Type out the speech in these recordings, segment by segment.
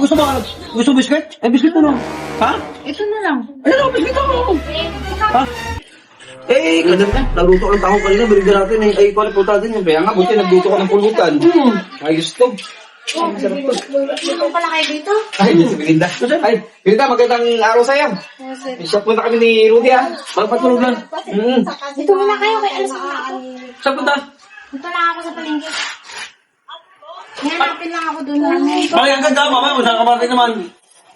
Gusto mo, gusto biscuit? Eh, biscuit mo no? Ha? Ito na lang. Ano, biscuit mo? Ha? Eh, ganun na. Nagluto ng taho kanina, balikan natin eh. Ay, pala punta din yung kaya nga, buti nagluto ka ng pulutan. Ayos to. Ito pala kayo dito? Ay, si Belinda. Ay, Belinda, magandang araw sa'yo. Siya punta kami ni Rudy ha. Magpatulog lang. Dito muna kayo, kay alas na ako. Siya punta. Dito lang ako sa palengke. Hanapin lang ako doon. Bakit ang ganda, mama? Kung saan ka ba naman?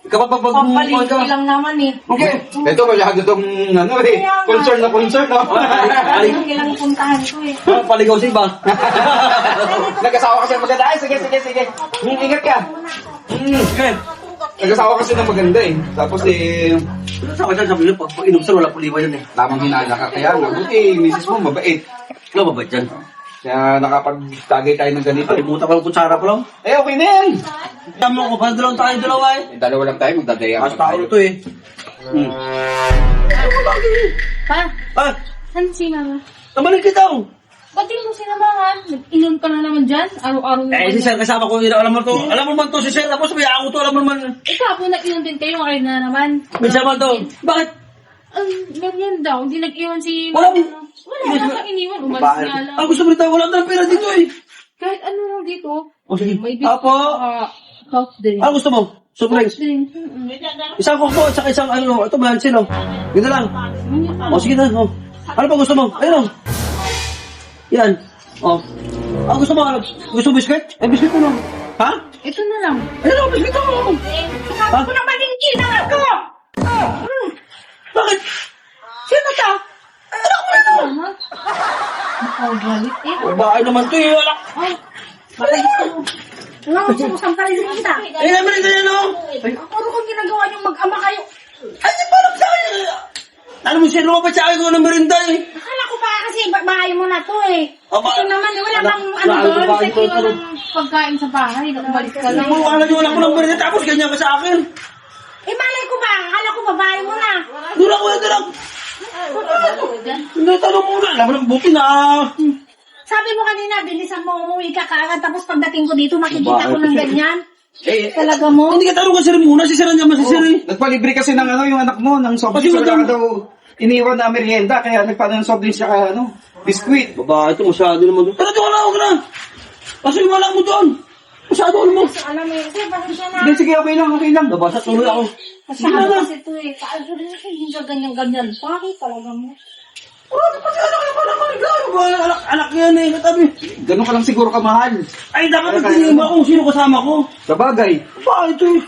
Pampalingki lang naman eh. Okay. Ito, masyado itong, ano eh, concern na concern, no? Palingki lang puntahan ko eh. Paligaw si ba? Nag-asawa kasi ng maganda. Ay, sige. Ingat ka. Sige. Nag-asawa kasi ng maganda eh. Tapos eh, nag-asawa siya, sabi niya, pag inom sir, wala puliwa yan eh. Lamang hinala ka. Kaya nga, buti, misis mo, mabait. Ano mabait yan? Kaya nakapag-tagay tayo ng ganito. Kalimutan ko ng kutsara pa lang. Eh, okay na yan. Tama ko, paano dalawang tayo dalawa eh? Dalawa lang tayo, magdadaya. Mas tao ito eh. Pa, Ah, saan si mama? naman kita oh. Ba't di mo sinamahan? Nag-inom ka na naman dyan? Araw-araw Eh, si Sir kasama ko, alam mo to. Alam mo naman to si Sir, tapos may ako to, alam mo naman. Ikaw po nag-inom din kayo, kayo na naman. May sama to. Bakit? Merienda, hindi nag-iwan si... Wala. Wala kang iniwan, umalis nga lang. Ah, gusto mo rin tayo, wala tayong pera dito eh. Kahit ano lang dito. O sige. May Apo. Soft drink. Ano gusto mo? Soft drinks. Drink. Isang coke at saka isang ano, ito mahal sila. Ganda lang. O sige na. O. Ano pa gusto mo? Ayun o. Yan. O. Ah, gusto mo ano? Gusto mo biscuit? Eh, biscuit mo lang. Ha? Ito na lang. Ayun o, biscuit mo. Sabi ko na malingki na ako! Bakit? Sino ka? Ano ko ito? Nakagalit eh. Bahay naman to eh. Wala. Ay, baka gusto mo. Wala ko sa musang paligid kita. Eh, naman rin ganyan o. Ano kung ginagawa niyong mag-ama kayo? Ay, di ba lang sa akin? Alam mo, sir, lumabas sa akin ko ng merinda eh. Akala ko pa kasi bahay mo na to eh. Aba, Ito naman, wala anak, bang ano bahay ko, doon? bahay ko, Sa ano? ng pagkain sa bahay. Nakabalik ka lang. Wala nyo lang ko ng merinda tapos ganyan ka sa akin. Eh, malay ko ba? Akala ko babae mo na. Dula ko yan, dula. Hindi, tanong muna. Alam mo lang, buti na. Sabi mo kanina, bilisan mo umuwi ka kaagad. Tapos pagdating ko dito, makikita ko ng ganyan. Eh, Talaga mo? hindi ka tanong ka sir muna. Si sir naman si sir eh. Nagpalibre kasi ng ano yung anak mo, ng soft Kasi drinks. Wala madam- ka daw iniwan na merienda, kaya nagpano ng soft drinks saka ano, biskuit. Babae ito, masyado naman doon. Pero di wala ako na. Kasi wala mo doon. Masyado mo. So, alam mo yun, sir, pasensya na. Hindi, sige, okay lang. Nabasa tuloy ako. Masyado kasi ito eh. Kaso rin siya, hindi siya ganyan-ganyan. Bakit talaga mo? Ano kasi anak ko naman ikaw? Anak yan eh. Katabi. Ganun ka lang siguro kamahal. Ay, dapat nagtingin mo kung sino kasama ko. Sa bagay. Bakit ito eh?